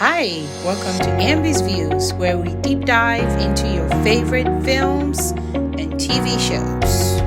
Hi, welcome to Ambi's Views, where we deep dive into your favorite films and TV shows.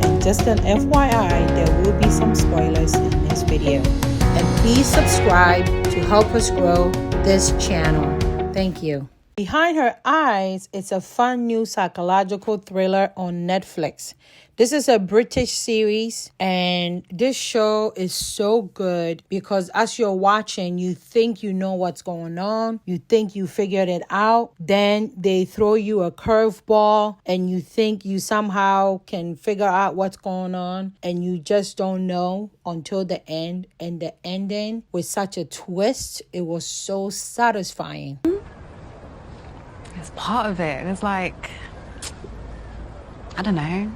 And just an FYI, there will be some spoilers in this video. And please subscribe to help us grow this channel. Thank you. Behind Her Eyes, it's a fun new psychological thriller on Netflix. This is a British series, and this show is so good because as you're watching, you think you know what's going on. You think you figured it out. Then they throw you a curveball, and you think you somehow can figure out what's going on, and you just don't know until the end. And the ending with such a twist, it was so satisfying. It's part of it. It's like, I don't know,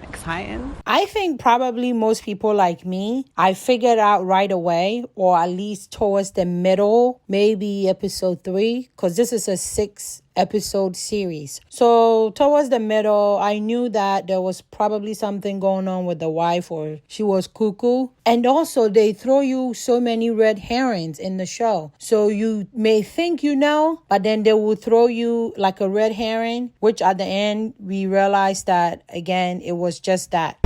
exciting. I think probably most people like me, I figured out right away, or at least towards the middle, maybe episode 3, because this is a 6-episode series. So towards the middle, I knew that there was probably something going on with the wife, or she was cuckoo. And also they throw you so many red herrings in the show. So you may think you know, but then they will throw you like a red herring, which at the end we realized that again, it was just that.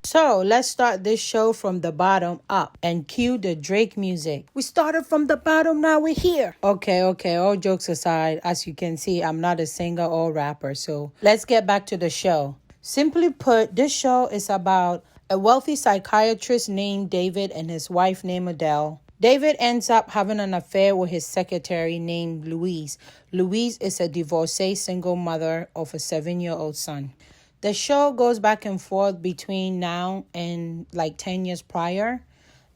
So let's start this show from the bottom up and cue the Drake music. We started from the bottom, now we're here. Okay, all jokes aside, as you can see, I'm not a singer or rapper, so let's get back to the show. Simply put, this show is about a wealthy psychiatrist named David and his wife named Adele. David ends up having an affair with his secretary named Louise. Louise is a divorcee single mother of a 7-year-old son. The show goes back and forth between now and like 10 years prior.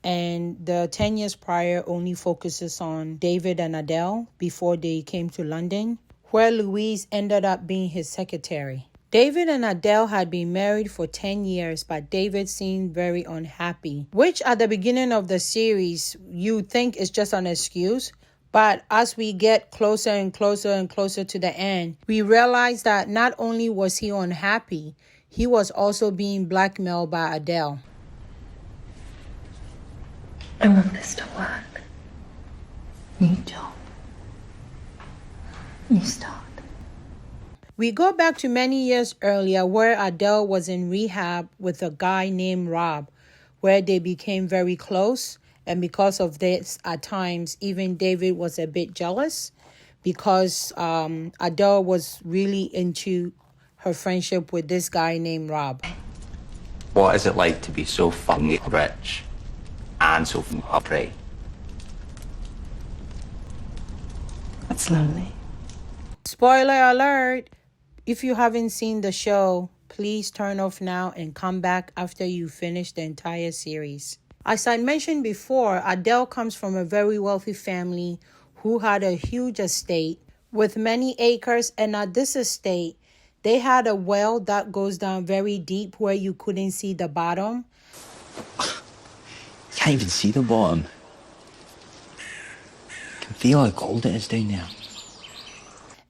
And the 10 years prior only focuses on David and Adele before they came to London, where Louise ended up being his secretary. David and Adele had been married for 10 years, but David seemed very unhappy, which at the beginning of the series, you think is just an excuse. But as we get closer and closer and closer to the end, we realize that not only was he unhappy, he was also being blackmailed by Adele. I want this to work. You don't. You start. We go back to many years earlier where Adele was in rehab with a guy named Rob, where they became very close. And because of this, at times, even David was a bit jealous because Adele was really into her friendship with this guy named Rob. What is it like to be so fucking rich and so fucking upright? It's lonely. Spoiler alert! If you haven't seen the show, please turn off now and come back after you finish the entire series. As I mentioned before, Adele comes from a very wealthy family who had a huge estate with many acres, and at this estate, they had a well that goes down very deep where you couldn't see the bottom. You can't even see the bottom. You can feel how cold it is down there.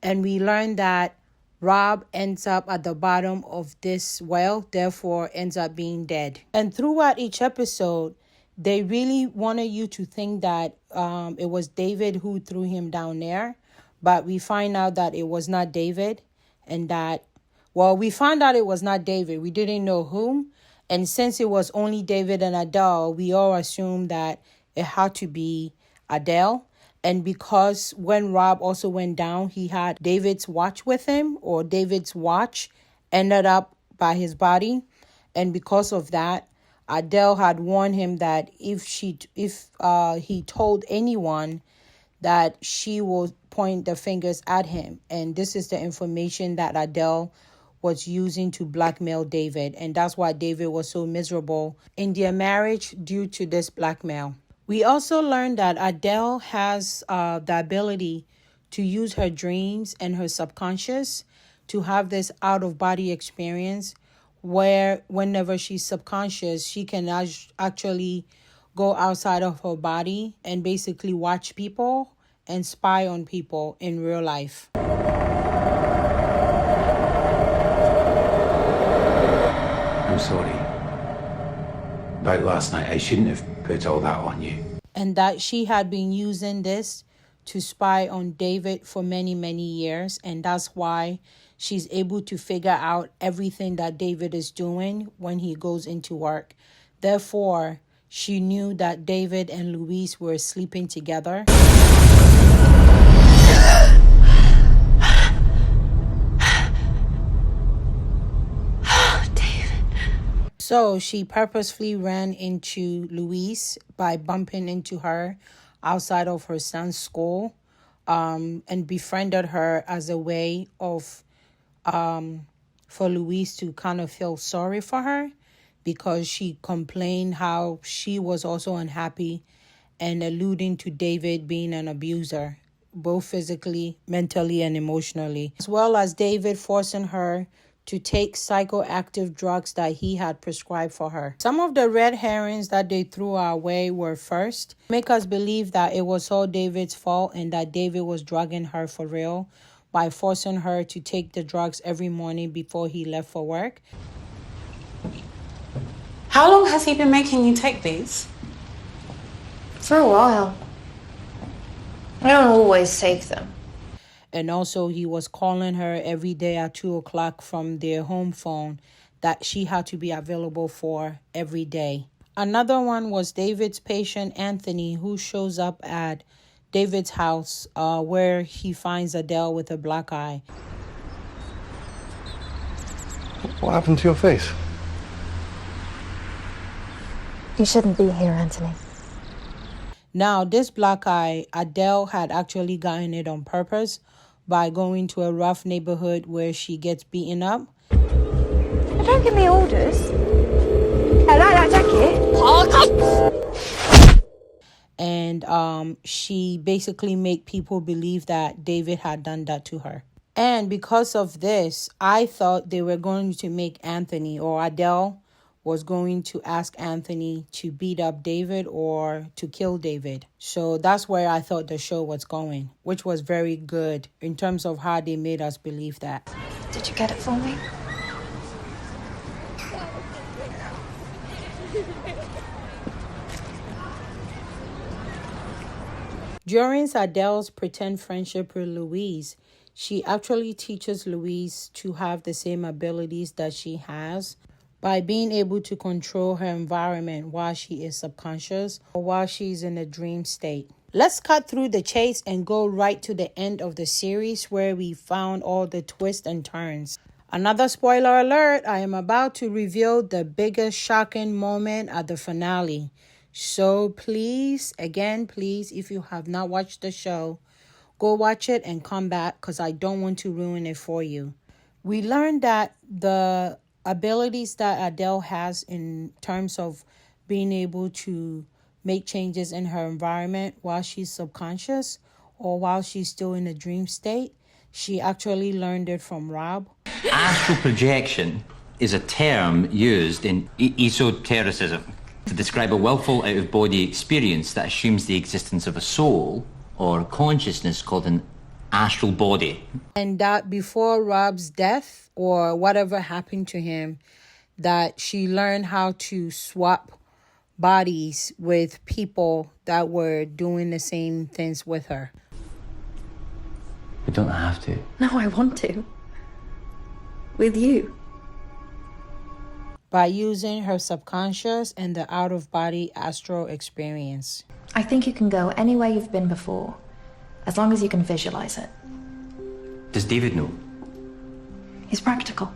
And we learned that Rob ends up at the bottom of this well, therefore ends up being dead. And throughout each episode, they really wanted you to think that it was David who threw him down there. But we find out that it was not David. And that, well, we found out it was not David. We didn't know whom. And since it was only David and Adele, we all assumed that it had to be Adele. And because when Rob also went down, he had David's watch with him, or David's watch ended up by his body. And because of that, Adele had warned him that if he told anyone, that she will point the fingers at him. And this is the information that Adele was using to blackmail David. And that's why David was so miserable in their marriage due to this blackmail. We also learned that Adele has the ability to use her dreams and her subconscious to have this out-of-body experience where whenever she's subconscious, she can actually go outside of her body and basically watch people and spy on people in real life. I'm sorry. about last night. I shouldn't have put all that on you. And that she had been using this to spy on David for many, many years. And that's why she's able to figure out everything that David is doing when he goes into work. Therefore, she knew that David and Louise were sleeping together. So she purposefully ran into Louise by bumping into her outside of her son's school, and befriended her as a way of for Louise to kind of feel sorry for her, because she complained how she was also unhappy and alluding to David being an abuser, both physically, mentally, and emotionally, as well as David forcing her to take psychoactive drugs that he had prescribed for her. Some of the red herrings that they threw our way were, first, make us believe that it was all David's fault and that David was drugging her for real by forcing her to take the drugs every morning before he left for work. How long has he been making you take these? For a while. I don't always take them. And also he was calling her every day at 2 o'clock from their home phone that she had to be available for every day. Another one was David's patient, Anthony, who shows up at David's house where he finds Adele with a black eye. What happened to your face? You shouldn't be here, Anthony. Now, this black eye, Adele had actually gotten it on purpose by going to a rough neighborhood where she gets beaten up. Don't give me orders. I like that jacket. And she basically made people believe that David had done that to her. And because of this, I thought they were going to make Anthony, or Adele was going to ask Anthony to beat up David or to kill David. So that's where I thought the show was going, which was very good in terms of how they made us believe that. Did you get it for me? During Adele's pretend friendship with Louise, she actually teaches Louise to have the same abilities that she has by being able to control her environment while she is subconscious or while she's in a dream state. Let's cut through the chase and go right to the end of the series where we found all the twists and turns. Another spoiler alert, I am about to reveal the biggest shocking moment at the finale. So please, if you have not watched the show, go watch it and come back because I don't want to ruin it for you. We learned that the abilities that Adele has in terms of being able to make changes in her environment while she's subconscious or while she's still in a dream state, she actually learned it from Rob. Astral projection is a term used in esotericism to describe a willful out-of-body experience that assumes the existence of a soul or consciousness called an astral body. And that before Rob's death or whatever happened to him, that she learned how to swap bodies with people that were doing the same things with her. We don't have to. No, I want to. With you. By using her subconscious and the out-of-body astral experience. I think you can go anywhere you've been before, as long as you can visualize it. Does David know? He's practical.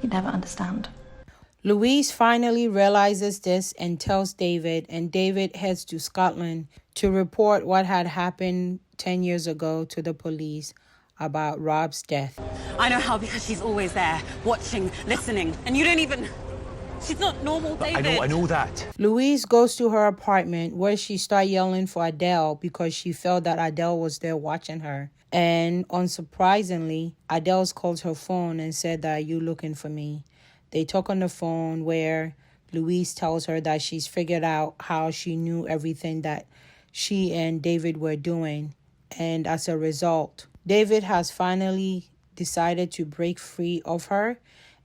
You'd never understand. Louise finally realizes this and tells David, and David heads to Scotland to report what had happened 10 years ago to the police about Rob's death. I know how because she's always there, watching, listening, and you don't even... She's not normal, David. I know that. Louise goes to her apartment where she starts yelling for Adele because she felt that Adele was there watching her. And unsurprisingly, Adele called her phone and said that, "You looking for me?" They talk on the phone where Louise tells her that she's figured out how she knew everything that she and David were doing. And as a result, David has finally decided to break free of her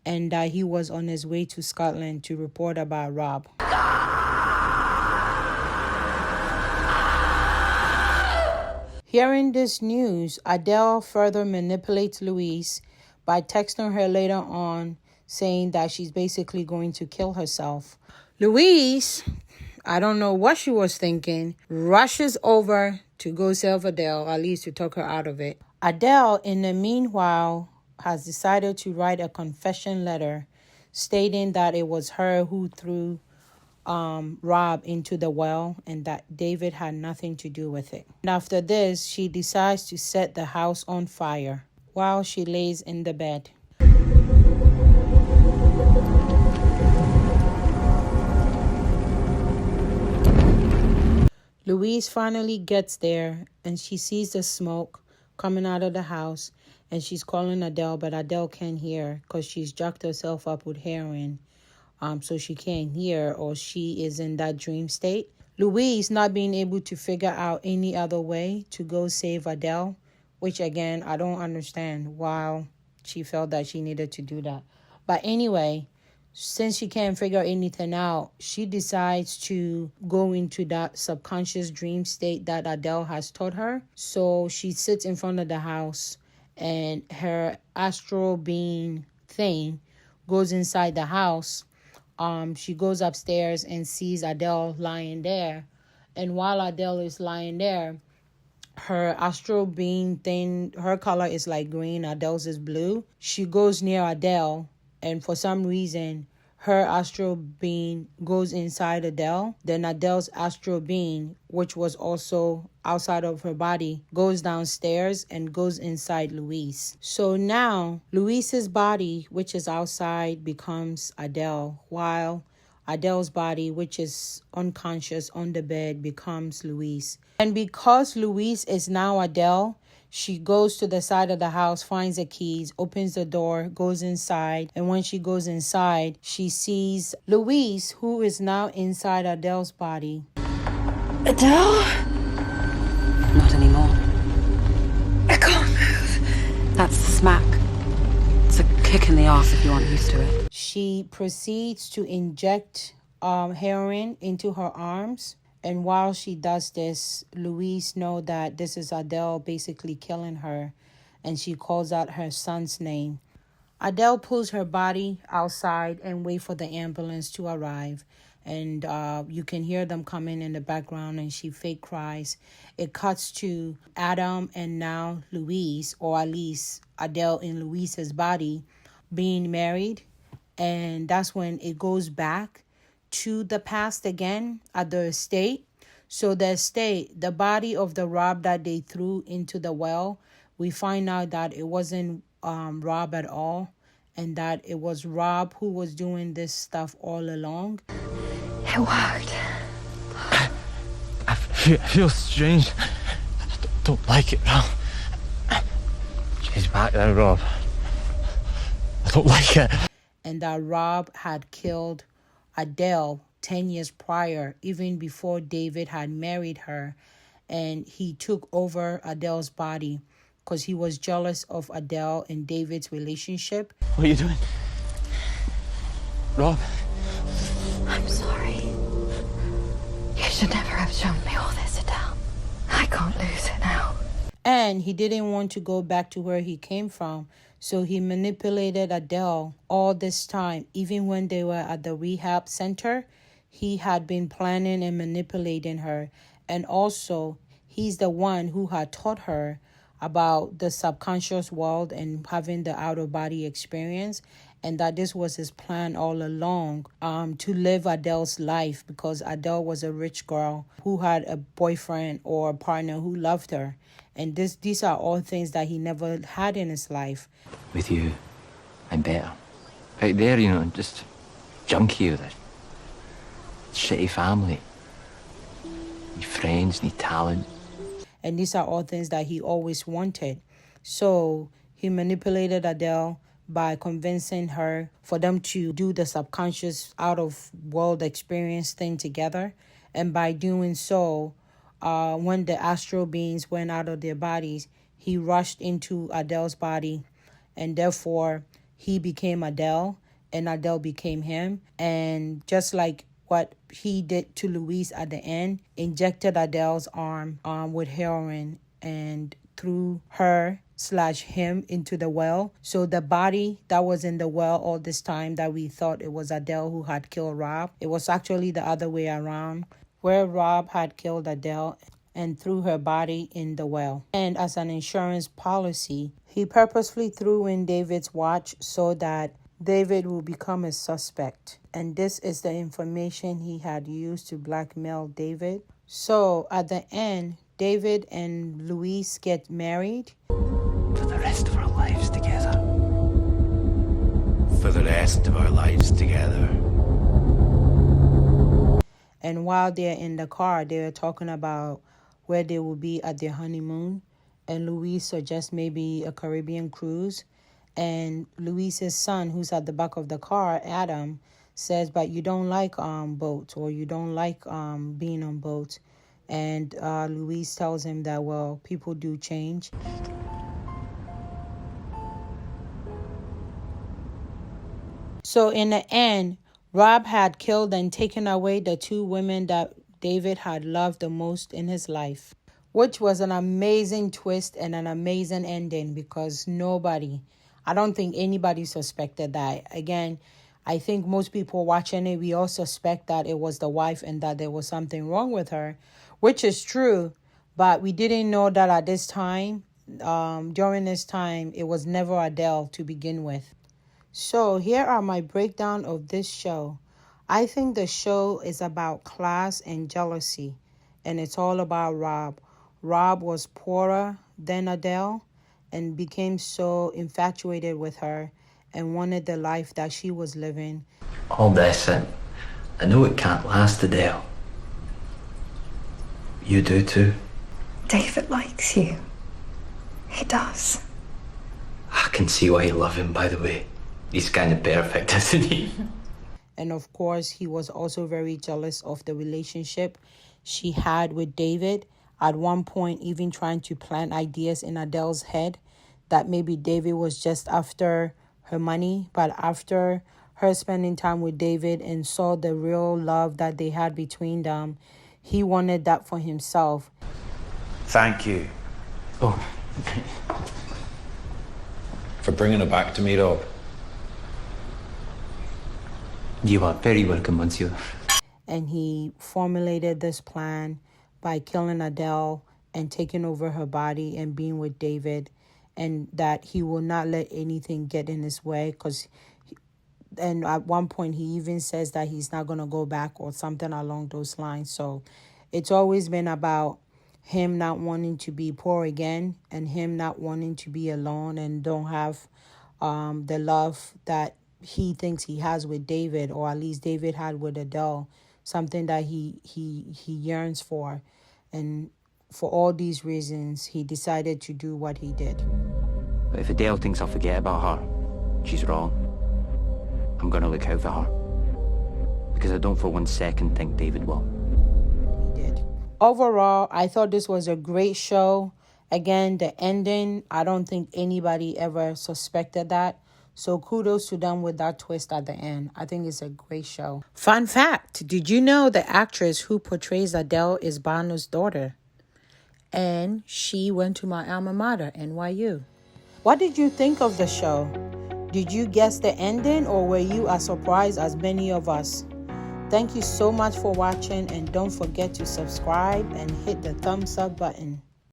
and that he was on his way to Scotland to report about Rob. Hearing this news, Adele further manipulates Louise by texting her later on saying that she's basically going to kill herself. Louise, I don't know what she was thinking, rushes over to go save Adele, at least to talk her out of it. Adele, in the meanwhile, has decided to write a confession letter stating that it was her who threw Rob into the well and that David had nothing to do with it. And after this, she decides to set the house on fire while she lays in the bed. Louise finally gets there and she sees the smoke coming out of the house and she's calling Adele, but Adele can't hear because she's jacked herself up with heroin. So she can't hear, or she is in that dream state. Louise, not being able to figure out any other way to go save Adele, which again, I don't understand why she felt that she needed to do that. But anyway, since she can't figure anything out, she decides to go into that subconscious dream state that Adele has taught her. So she sits in front of the house and her astral being thing goes inside the house. She goes upstairs and sees Adele lying there. And while Adele is lying there, her astral being thing, her color is like green, Adele's is blue. She goes near Adele, and for some reason, her astral being goes inside Adele. Then Adele's astral being, which was also outside of her body, goes downstairs and goes inside Louise. So now Louise's body, which is outside, becomes Adele, while Adele's body, which is unconscious on the bed, becomes Louise. And because Louise is now Adele, she goes to the side of the house, finds the keys, opens the door, goes inside. And when she goes inside, she sees Louise, who is now inside Adele's body. Adele? Not anymore. I can't move. That's a smack. It's a kick in the arse if you aren't used to it. She proceeds to inject heroin into her arms. And while she does this, Louise knows that this is Adele basically killing her. And she calls out her son's name. Adele pulls her body outside and waits for the ambulance to arrive. And you can hear them coming in the background and she fake cries. It cuts to Adam and now Louise, or at least Adele in Louise's body, being married. And that's when it goes back to the past again at the estate. So the estate, the body of the Rob that they threw into the well, we find out that it wasn't Rob at all, and that it was Rob who was doing this stuff all along. It worked. I feel strange. I don't like it, Rob. She's back now, Rob. I don't like it. And that Rob had killed Adele 10 years prior, even before David had married her. And he took over Adele's body because he was jealous of Adele and David's relationship. What are you doing? Rob? I'm sorry. You should never have shown me all this, Adele. I can't lose it now. And he didn't want to go back to where he came from. So he manipulated Adele all this time. Even when they were at the rehab center, he had been planning and manipulating her. And also, he's the one who had taught her about the subconscious world and having the out-of-body experience. And that this was his plan all along, to live Adele's life, because Adele was a rich girl who had a boyfriend or a partner who loved her. And these are all things that he never had in his life. With you, I'm better. Out there, just junkie with a shitty family. Need friends, need talent. And these are all things that he always wanted. So he manipulated Adele by convincing her for them to do the subconscious out-of-world experience thing together. And by doing so, when the astral beings went out of their bodies, he rushed into Adele's body, and therefore he became Adele and Adele became him. And just like what he did to Louise at the end, injected Adele's arm with heroin and threw her/him into the well. So the body that was in the well all this time that we thought it was Adele who had killed Rob, it was actually the other way around, where Rob had killed Adele and threw her body in the well. And as an insurance policy, he purposely threw in David's watch so that David will become a suspect. And this is the information he had used to blackmail David. So at the end, David and Louise get married. For the rest of our lives together. For the rest of our lives together. And while they're in the car, they're talking about where they will be at their honeymoon. And Louise suggests maybe a Caribbean cruise. And Louise's son, who's at the back of the car, Adam, says, but you don't like boats, or you don't like being on boats. And Louise tells him that, well, people do change. So in the end, Rob had killed and taken away the two women that David had loved the most in his life, which was an amazing twist and an amazing ending, because I don't think anybody suspected that. Again, I think most people watching it, we all suspect that it was the wife and that there was something wrong with her, which is true. But we didn't know that at this time, during this time, it was never Adele to begin with. So here are my breakdown of this show. I think the show is about class and jealousy, and it's all about Rob. Rob was poorer than Adele and became so infatuated with her and wanted the life that she was living. All this, and I know it can't last, Adele. You do too. David likes you. He does. I can see why you love him, by the way. He's kind of perfect, isn't he? And of course, he was also very jealous of the relationship she had with David. At one point, even trying to plant ideas in Adele's head that maybe David was just after her money. But after her spending time with David and saw the real love that they had between them, he wanted that for himself. Thank you. Oh. For bringing it back to me, Rob. You are very welcome, monsieur. And he formulated this plan by killing Adele and taking over her body and being with David, and that he will not let anything get in his way. And at one point, he even says that he's not going to go back or something along those lines. So it's always been about him not wanting to be poor again and him not wanting to be alone and don't have the love that he thinks he has with David, or at least David had with Adele, something that he yearns for. And for all these reasons, he decided to do what he did. But if Adele thinks I'll forget about her, she's wrong. I'm going to look out for her. Because I don't for 1 second think David will. He did. Overall, I thought this was a great show. Again, the ending, I don't think anybody ever suspected that. So kudos to them with that twist at the end. I think it's a great show. Fun fact, did you know the actress who portrays Adele is Bono's daughter? And she went to my alma mater, NYU. What did you think of the show? Did you guess the ending, or were you as surprised as many of us? Thank you so much for watching, and don't forget to subscribe and hit the thumbs up button.